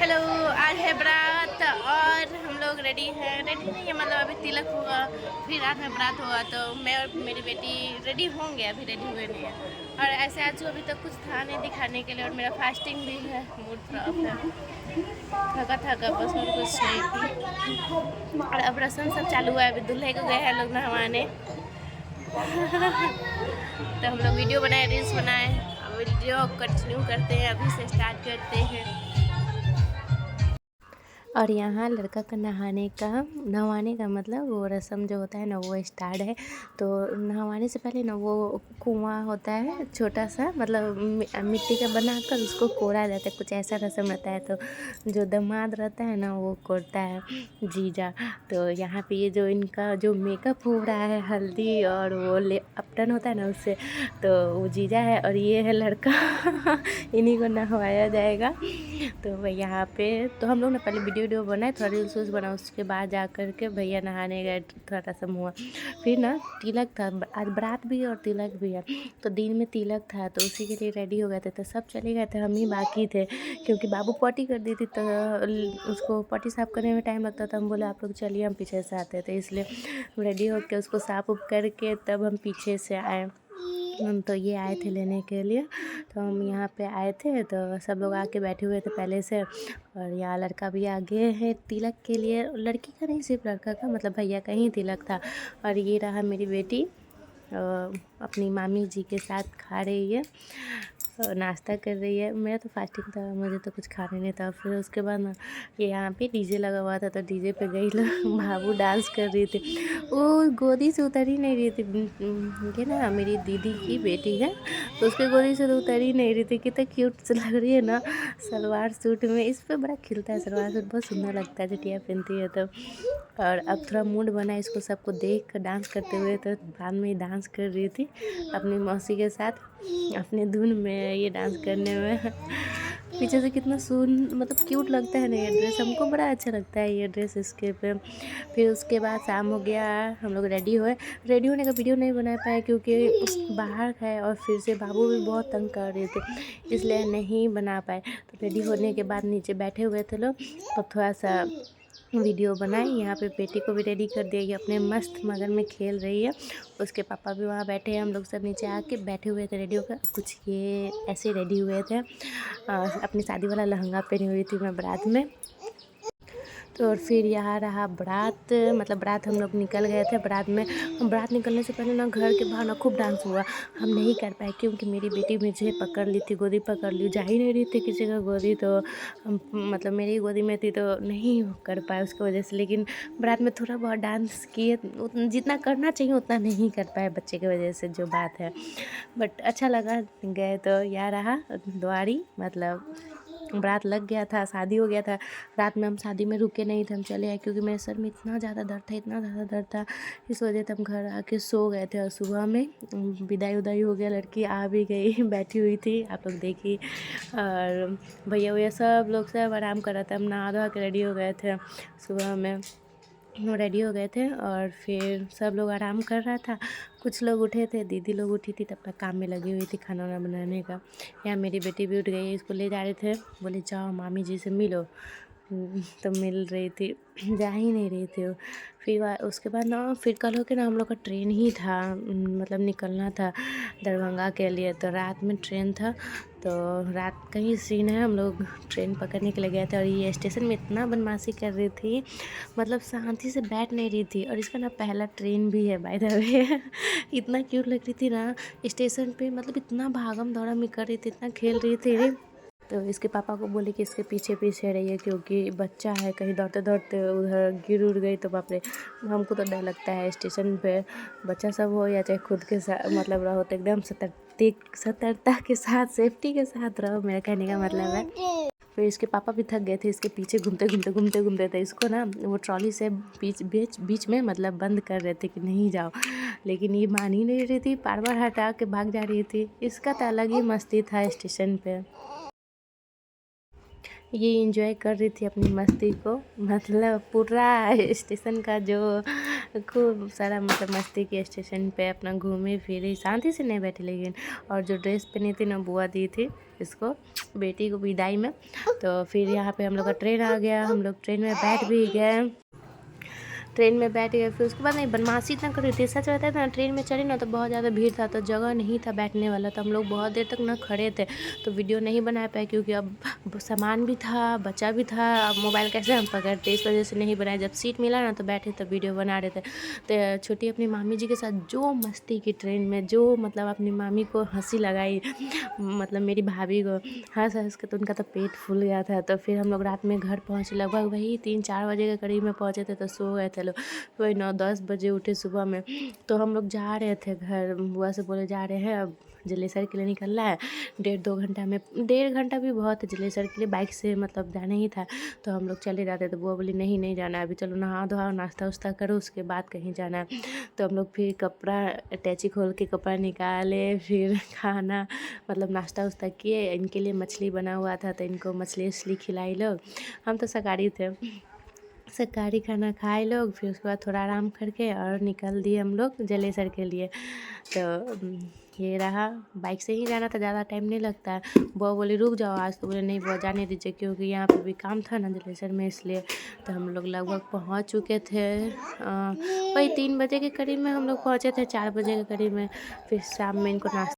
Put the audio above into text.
Hello, आज है बारात और हम लोग रेडी नहीं है, मतलब अभी तिलक हुआ, फिर रात में बारात हुआ, तो मैं और मेरी बेटी रेडी होंगे, अभी रेडी हुए नहीं है। और ऐसे आज अभी तक कुछ था नहीं दिखाने के लिए, और मेरा फास्टिंग भी है, मूड थोड़ा ऑफ है, थका बस, और कुछ नहीं थी। और अब रस्म सब चालू हुआ है, अभी दूल्हे को गए हैं लोग नहवाने। तो हम लोग वीडियो बनाए, रील्स बनाए, वीडियो कंटिन्यू करते हैं, अभी से स्टार्ट करते हैं। और यहाँ लड़का का नहवाने का मतलब वो रस्म जो होता है ना वो स्टार्ट है। तो नहवाने से पहले ना वो कुआं होता है छोटा सा, मतलब मिट्टी का बनाकर उसको कोड़ा जाता है, कुछ ऐसा रस्म रहता है। तो जो दामाद रहता है ना वो कोड़ता है जीजा। तो यहाँ पे ये जो इनका जो मेकअप हो रहा है हल्दी और वो अपटन होता है ना उससे, तो वो जीजा है और ये है लड़का। इन्हीं को नहवाया जाएगा। तो यहाँ पे तो हम लोग ने पहले वीडियो बनाए, थोड़ा रील्स वील्स बना, उसके बाद जा कर के भैया नहाने गए, थोड़ा रस्म हुआ। फिर ना तिलक था, आज बारात भी और तिलक भी है। तो दिन में तिलक था तो उसी के लिए रेडी हो गए थे, तो सब चले गए थे, हम ही बाकी थे, क्योंकि बाबू पॉटी कर दी थी तो उसको पॉटी साफ़ करने में टाइम लगता था। हम बोले आप लोग चलिए, हम पीछे से आते थे, इसलिए रेडी होकर उसको साफ़ उफ करके तब हम पीछे से आए। तो ये आए थे लेने के लिए, तो हम यहाँ पे आए थे, तो सब लोग आके बैठे हुए थे पहले से। और यहाँ लड़का भी आगे है तिलक के लिए, लड़की का नहीं सिर्फ लड़का का, मतलब भैया का ही तिलक था। और ये रहा मेरी बेटी अपनी मामी जी के साथ खा रही है, नाश्ता कर रही है। मेरा तो फास्टिंग था, मुझे तो कुछ खाने नहीं था। फिर उसके बाद ना ये यहाँ पे डीजे लगा हुआ था, तो डीजे पे गई बाबू डांस कर रही थी, वो गोदी से उतर ही नहीं रही थी। ये ना मेरी दीदी की बेटी है, तो उसके गोदी से तो उतर ही नहीं रही थी। कितना क्यूट से लग रही है ना सलवार सूट में, इस पर बड़ा खिलता है सलवार सूट, बहुत सुंदर लगता है जटिया पहनती है तो। और अब थोड़ा मूड बना इसको सबको देख कर डांस करते हुए, तो बाद में डांस कर रही थी अपनी मौसी के साथ अपने धुन में, ये डांस करने में। पीछे से कितना मतलब क्यूट लगता है ना ये ड्रेस, हमको बड़ा अच्छा लगता है ये ड्रेस इसके पे। फिर उसके बाद शाम हो गया, हम लोग रेडी हुए। रेडी होने का वीडियो नहीं बना पाए क्योंकि उस बाहर है, और फिर से बाबू भी बहुत तंग कर रहे थे, इसलिए नहीं बना पाए। तो रेडी होने के बाद नीचे बैठे हुए थे लोग, तो थोड़ा सा वीडियो बनाई। यहाँ पे बेटी को भी रेडी कर दिया, ये अपने मस्त मगन में खेल रही है। उसके पापा भी वहाँ बैठे हैं, हम लोग सब नीचे आके बैठे हुए थे रेडी होकर। कुछ ये ऐसे रेडी हुए थे, अपनी शादी वाला लहंगा पहनी हुई थी मैं बारात में। तो और फिर यहाँ रहा बारात, मतलब बारात हम लोग निकल गए थे। बारात निकलने से पहले ना घर के बाहर ना खूब डांस हुआ, हम नहीं कर पाए क्योंकि मेरी बेटी मुझे पकड़ ली थी, गोदी पकड़ ली, जा ही नहीं रही थी किसी का गोदी, तो मतलब मेरी गोदी में थी तो नहीं कर पाए उसकी वजह से। लेकिन बारात में थोड़ा बहुत डांस किए, जितना करना चाहिए उतना नहीं कर पाए बच्चे की वजह से, जो बात है। बट अच्छा लगा गए। तो यहाँ रहा द्वारी, मतलब बारात लग गया था, शादी हो गया था। रात में हम शादी में रुके नहीं थे, हम चले आए क्योंकि मेरे सर में इतना ज़्यादा दर्द था, इतना ज़्यादा दर्द था, इस वजह से हम घर आके सो गए थे। और सुबह में विदाई उदाई हो गया, लड़की आ भी गई, बैठी हुई थी, आप लोग देखी। और भैया सब लोग सब आराम कर रहा था, हम नहा धो के रेडी हो गए थे। सुबह में रेडी हो गए थे और फिर सब लोग आराम कर रहा था। कुछ लोग उठे थे, दीदी लोग उठी थी, तब तक काम में लगी हुई थी खाना वाना बनाने का। यहाँ मेरी बेटी भी उठ गई, इसको ले जा रहे थे, बोले जाओ मामी जी से मिलो। तो मिल रही थी, जा ही नहीं रही थी वो। फिर उसके बाद ना फिर कल हो के ना हम लोग का ट्रेन ही था, मतलब निकलना था दरभंगा के लिए। तो रात में ट्रेन था, तो रात का ही सीन है, हम लोग ट्रेन पकड़ने के लिए गए थे। और ये स्टेशन में इतना बदमाशी कर रही थी, मतलब शांति से बैठ नहीं रही थी। और इसका ना पहला ट्रेन भी है बाय द वे। इतना क्यूट लग रही थी ना स्टेशन पे, मतलब इतना भागम दौड़म भी कर रही थी, इतना खेल रही थी। तो इसके पापा को बोले कि इसके पीछे पीछे रहिए क्योंकि बच्चा है, कहीं दौड़ते दौड़ते उधर गिर उड़ गई तो बाप रे। हमको तो डर लगता है स्टेशन पे, बच्चा सब हो या चाहे खुद के साथ, मतलब रहो तो एकदम सतर्कता के साथ, सेफ्टी के साथ रहो, मेरा कहने का मतलब है। फिर इसके पापा भी थक गए थे, इसके पीछे घूमते थे इसको ना, वो ट्रॉली से बीच में मतलब बंद कर रहे थे कि नहीं जाओ, लेकिन ये मान ही नहीं रही थी, बार बार हटा के भाग जा रही थी। इसका तो अलग ही मस्ती था स्टेशन पे। ये एंजॉय कर रही थी अपनी मस्ती को, मतलब पूरा स्टेशन का जो खूब सारा मतलब मस्ती की स्टेशन पे अपना घूमी फिरी, शांति से नहीं बैठी लेकिन। और जो ड्रेस पहनी थी ना बुआ दी थी इसको, बेटी को विदाई में। तो फिर यहाँ पे हम लोग का ट्रेन आ गया, हम लोग ट्रेन में बैठ भी गए। ट्रेन में बैठ गए, फिर उसके बाद नहीं बदमाशी इतना कर रही थी, सच रहता था ना। ट्रेन में चढ़े ना तो बहुत ज़्यादा भीड़ था, तो जगह नहीं था बैठने वाला, तो हम लोग बहुत देर तक ना खड़े थे। तो वीडियो नहीं बना पाए क्योंकि अब सामान भी था, बच्चा भी था, अब मोबाइल कैसे हम पकड़ते, इस वजह से नहीं बनाए। जब सीट मिला ना तो बैठे तो वीडियो बना रहे थे। तो छोटी अपनी मामी जी के साथ जो मस्ती की ट्रेन में, जो मतलब अपनी मामी को हंसी लगाई, मतलब मेरी भाभी को हंस हंस के, तो उनका तो पेट फूल गया था। तो फिर हम लोग रात में घर पहुँचे, लगभग वही 3-4 बजे के करीब में पहुँचे थे, तो सो गए थे लोग। वही 9-10 बजे उठे सुबह में। तो हम लोग जा रहे थे घर, बुआ से बोले जा रहे हैं अब जलेसर के लिए निकलना है, 1.5-2 घंटा में, 1.5 घंटा भी बहुत है जलेसर के लिए, बाइक से मतलब जाना ही था। तो हम लोग चले जाते, तो बुआ बोली नहीं नहीं जाना है अभी, चलो नहा धोओ नाश्ता उस्ता करो उसके बाद कहीं जाना है। तो हम लोग फिर कपड़ा अटैची खोल के कपड़ा निकाले, फिर खाना मतलब नाश्ता उस्ता किए। इनके लिए मछली बना हुआ था तो इनको मछली उछली खिलाई लोग, हम तो शाकाहारी थे। शाकाहारी खाना खाए लोग, फिर उसके बाद थोड़ा आराम करके और निकल दिए हम लोग जलेसर के लिए। तो ये रहा, बाइक से ही जाना था, ज़्यादा टाइम नहीं लगता है। बुआ बोली रुक जाओ आज, तो बोले नहीं बुआ जाने दीजिए क्योंकि यहाँ पे भी काम था ना जलेसर में, इसलिए। तो हम लोग लगभग पहुँच चुके थे, वही 3 बजे के करीब में हम लोग पहुँचे थे, 4 बजे के करीब में। फिर शाम में इनको नाश्ता